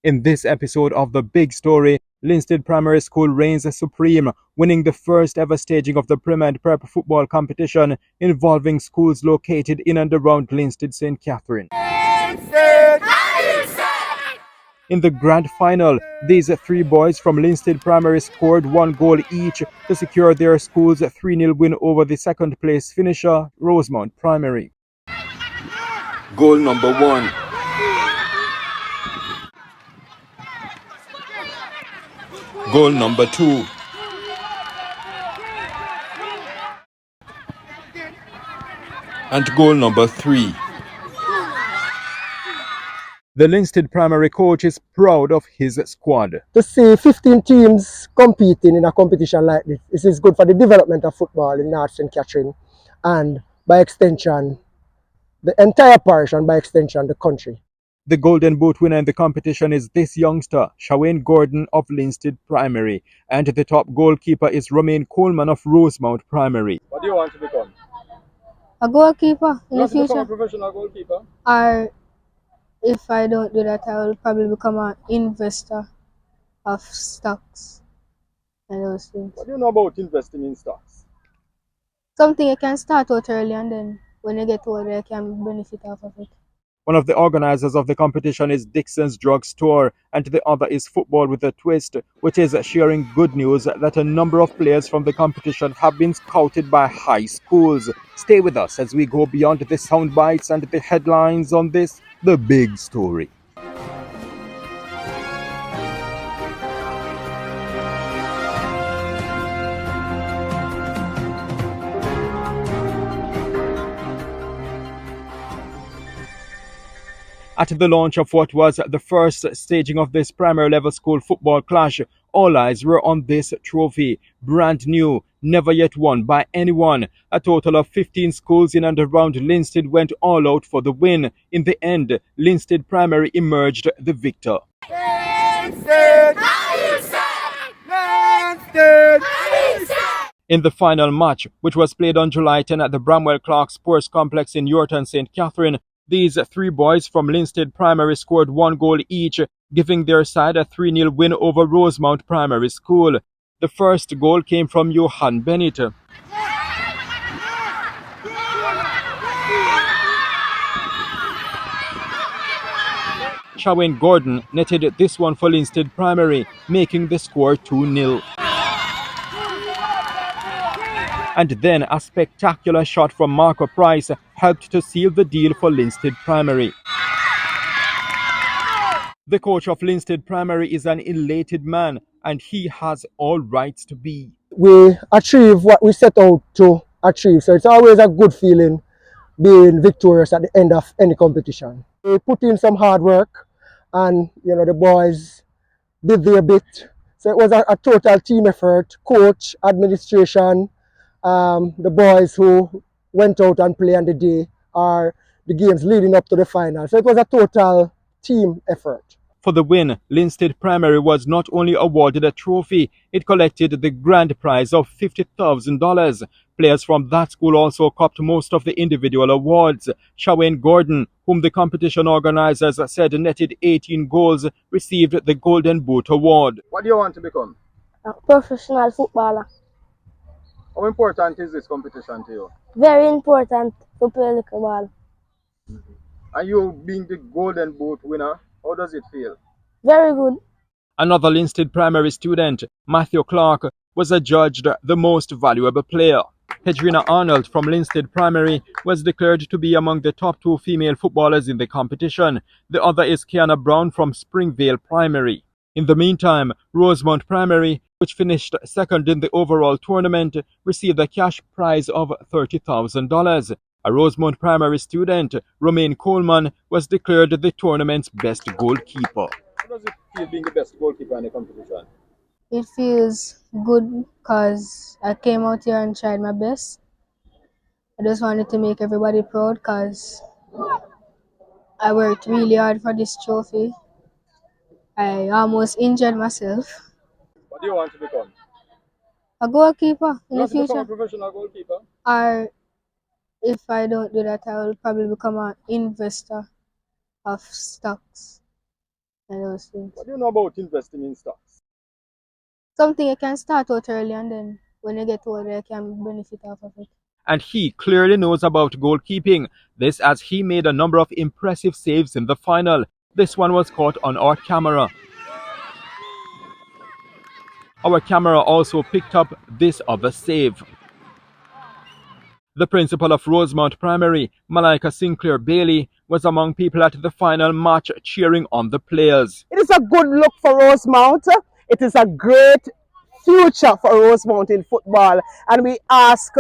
In this episode of The Big Story, Linstead Primary School reigns supreme, winning the first ever staging of the Prim and Prep football competition involving schools located in and around Linstead St. Catherine. In the grand final, these three boys from Linstead Primary scored 1 goal each to secure their school's 3-0 win over the second place finisher, Rosemount Primary. Goal number 1. Goal number 2. And goal number 3. The Linstead Primary coach is proud of his squad. To see 15 teams competing in a competition like this is good for the development of football in North St. Catherine and, by extension, the entire parish and, by extension, the country. The Golden Boot winner in the competition is this youngster, Wayne Clarke of Linstead Primary, and the top goalkeeper is Raymond of Rosemount Primary. What do you want to become? A goalkeeper in the future. You want to become a professional goalkeeper? Or if I don't do that, I will probably become an investor of stocks and those things. What do you know about investing in stocks? Something you can start out early and then when you get older, you can benefit off of it. One of the organizers of the competition is Dixon's Drugstore, and the other is Football with a Twist, which is sharing good news that a number of players from the competition have been scouted by high schools. Stay with us as we go beyond the sound bites and the headlines on this, The Big Story. At the launch of what was the first staging of this primary level school football clash, all eyes were on this trophy, brand new, never yet won by anyone. A total of 15 schools in and around Linstead went all out for the win. In the end, Linstead Primary emerged the victor. Linstead! Linstead! In the final match, which was played on July 10 at the Wayne Clarke Sports Complex in Yorton, St. Catherine, these three boys from Linstead Primary scored 1 goal each, giving their side a 3-0 win over Rosemount Primary School. The first goal came from Johan Bennett. Wayne Clarke netted this one for Linstead Primary, making the score 2-0. And then a spectacular shot from Marco Price helped to seal the deal for Linstead Primary. The coach of Linstead Primary is an elated man, and he has all rights to be. We achieve what we set out to achieve, so it's always a good feeling being victorious at the end of any competition. We put in some hard work, and the boys did their bit. So it was a total team effort, coach, administration, the boys who went out and played on the day are the games leading up to the final. So it was a total team effort. For the win, Linstead Primary was not only awarded a trophy, it collected the grand prize of $50,000. Players from that school also copped most of the individual awards. Wayne Clarke, whom the competition organizers said netted 18 goals, received the Golden Boot Award. What do you want to become? A professional footballer. How important is this competition to you? Very important to play the ball. And you being the Golden Boot winner, how does it feel? Very good. Another Linstead Primary student, Matthew Clarke, was adjudged the most valuable player. Pedrina Arnold from Linstead Primary was declared to be among the top 2 female footballers in the competition. The other is Kiana Brown from Springvale Primary. In the meantime, Rosemount Primary, which finished second in the overall tournament, received a cash prize of $30,000. A Rosemount Primary student, Romaine Coleman, was declared the tournament's best goalkeeper. How does it feel being the best goalkeeper in the competition? It feels good because I came out here and tried my best. I just wanted to make everybody proud because I worked really hard for this trophy. I almost injured myself. What do you want to become? A goalkeeper in the You want to become future. a professional goalkeeper? Or if I don't do that, I will probably become an investor of stocks and those things. What do you know about investing in stocks? Something you can start out early and then when you get older you can benefit off of it. And he clearly knows about goalkeeping. This as he made a number of impressive saves in the final. This one was caught on our camera. Our camera also picked up this other save. The principal of Rosemount Primary, Malaika Sinclair Bailey, was among people at the final match cheering on the players. It is a good look for Rosemount. It is a great future for Rosemount in football, and we ask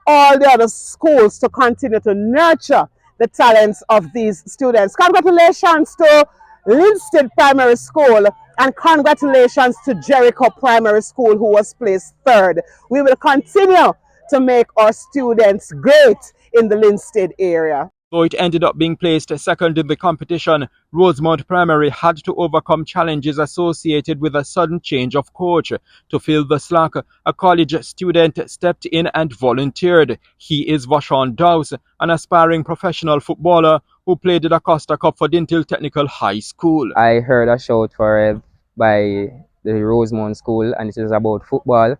all the other schools to continue to nurture the talents of these students. Congratulations to Linstead Primary School and congratulations to Jericho Primary School, who was placed third. We will continue to make our students great in the Linstead area. Though it ended up being placed second in the competition, Rosemount Primary had to overcome challenges associated with a sudden change of coach. To fill the slack, a college student stepped in and volunteered. He is Vashon Dowse, an aspiring professional footballer who played the Acosta Cup for Dintil Technical High School. I heard a shout for by the Rosemount School, and it is about football,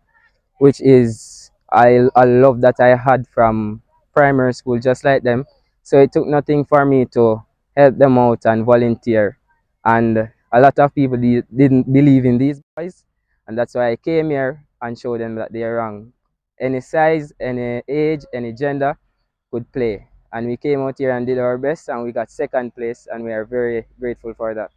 which is I love that I had from primary school, just like them. So it took nothing for me to help them out and volunteer. And a lot of people didn't believe in these boys, and that's why I came here and showed them that they are wrong. Any size, any age, any gender could play. And we came out here and did our best, and we got second place, and we are very grateful for that.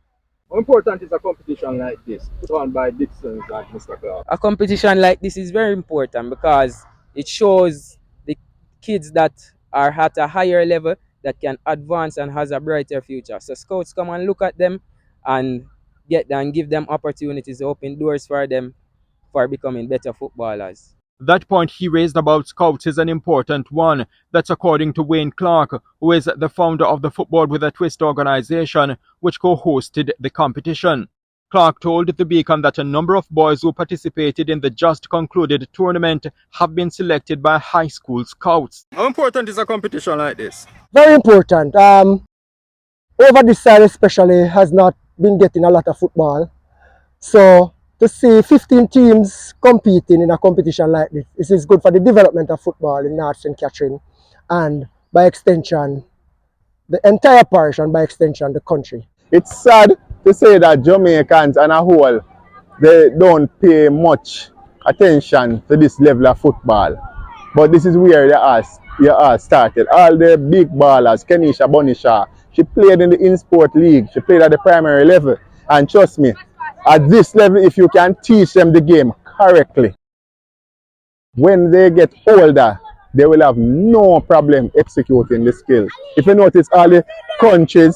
How important is a competition like this, put on by Dixon and Mr. Clarke? A competition like this is very important because it shows the kids that are at a higher level that can advance and has a brighter future. So scouts come and look at them and give them opportunities, open doors for them for becoming better footballers. That point he raised about scouts is an important one. That's according to Wayne Clarke, who is the founder of the Football with a Twist organization, which co-hosted the competition. Clarke told the Beacon that a number of boys who participated in the just concluded tournament have been selected by high school scouts. How important is a competition like this? Very important. Over this side especially has not been getting a lot of football. So to see 15 teams competing in a competition like this is good for the development of football in North St. Catherine and by extension the entire parish and by extension the country. It's sad to say that Jamaicans as a whole, they don't pay much attention to this level of football. But this is where you are started. All the big ballers, Kenisha Bonisha, she played in the in-sport league, she played at the primary level. And trust me, at this level, if you can teach them the game correctly, when they get older, they will have no problem executing the skills. If you notice all the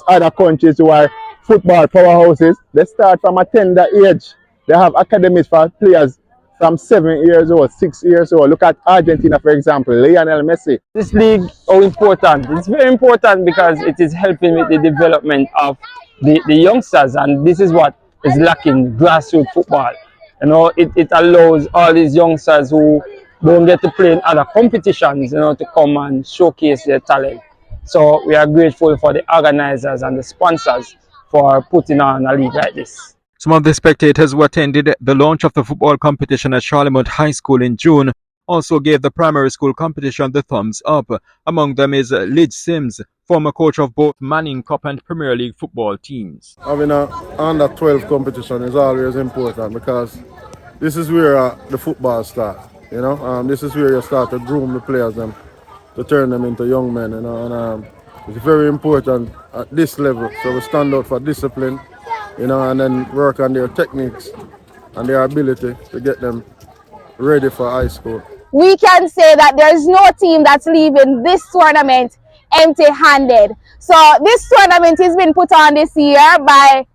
other countries who are football powerhouses, they start from a tender age. They have academies for players from 7 years old, 6 years old. Look at Argentina, for example, Lionel Messi. This league, how important? It's very important because it is helping with the development of the youngsters, and this is what is lacking, grassroots football. You know, it allows all these youngsters who don't get to play in other competitions, you know, to come and showcase their talent. So we are grateful for the organizers and the sponsors for putting on a league like this. Some of the spectators who attended the launch of the football competition at Charlemont High School in June also gave the primary school competition the thumbs up. Among them is Lidge Sims, former coach of both Manning Cup and Premier League football teams. Having an under-12 competition is always important because this is where the football starts. You know, this is where you start to groom the players them, to turn them into young men. You know, and it's very important at this level. So we stand out for discipline, you know, and then work on their techniques and their ability to get them ready for high school. We can say that there's no team that's leaving this tournament empty-handed. So this tournament has been put on this year by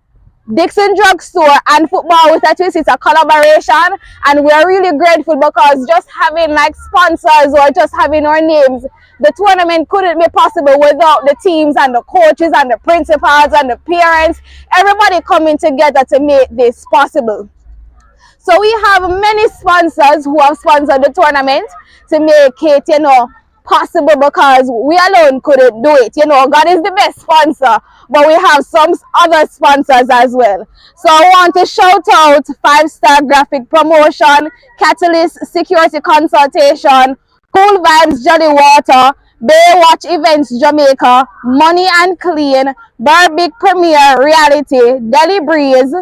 Dixon Drugstore and Football with a Twist. It's a collaboration, and we're really grateful because just having like sponsors or just having our names, the tournament couldn't be possible without the teams and the coaches and the principals and the parents, everybody coming together to make this possible. So we have many sponsors who have sponsored the tournament to make it, you know, possible because we alone couldn't do it. You know, God is the best sponsor, but we have some other sponsors as well. So I want to shout out 5-Star Graphic Promotion, Catalyst Security Consultation, Cool Vibes Jolly Water, Baywatch Events Jamaica, Money and Clean, Barbic Premier Reality, Delhi Breeze,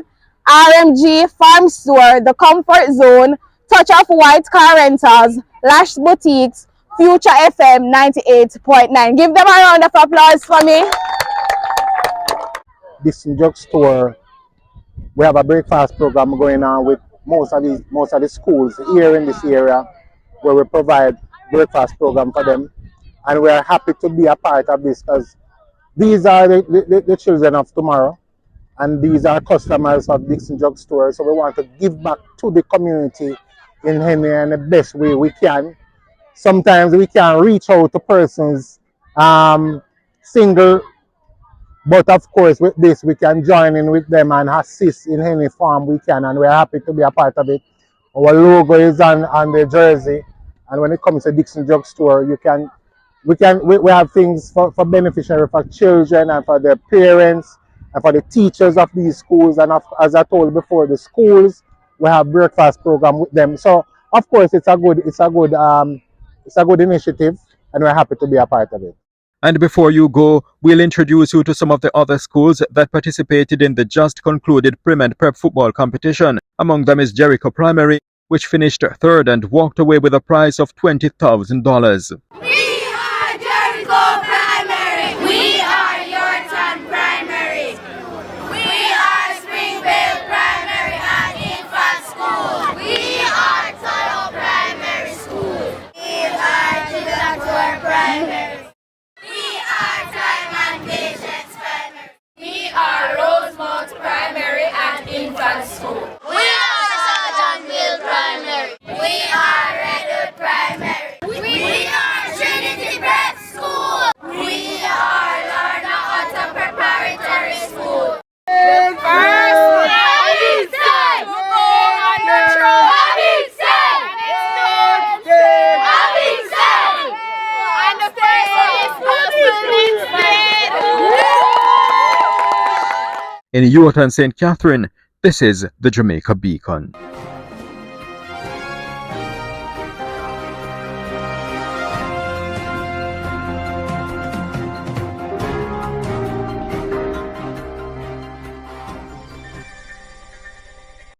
RMG Farm Store, The Comfort Zone, Touch of White Car Rentals, Lash Boutiques, Future FM 98.9. Give them a round of applause for me. Dixon Drugstore, we have a breakfast program going on with most of the schools here in this area, where we provide breakfast program for them, and we are happy to be a part of this because these are the children of tomorrow, and these are customers of Dixon Drugstore. So we want to give back to the community in any and the best way we can. Sometimes we can reach out to persons single, but of course with this we can join in with them and assist in any form we can, and we're happy to be a part of it. Our logo is on the jersey, and when it comes to Dixon Drugstore, we have things for beneficiary for children and for their parents and for the teachers of these schools, and as I told before, the schools, we have breakfast program with them. So of course it's a good initiative, and we're happy to be a part of it. And before you go, we'll introduce you to some of the other schools that participated in the just concluded Prim and Prep football competition. Among them is Jericho Primary, which finished third and walked away with a prize of $20,000. We are Jericho Primary. We are Yorktown Primary. We are Springvale Primary and Infant School. We are Toyo Primary School. We are Jericho Primary. We are Time and Patience Primary. We are Rosemount Primary and Infant School. We are Sheldon Primary. We are Redwood Primary. We are Trinity Prep School. We are Lorna Otta Preparatory School. First, Abington! Abington! Abington! And the first is Linstead. In Utah and St. Catherine, this is the Jamaica Beacon.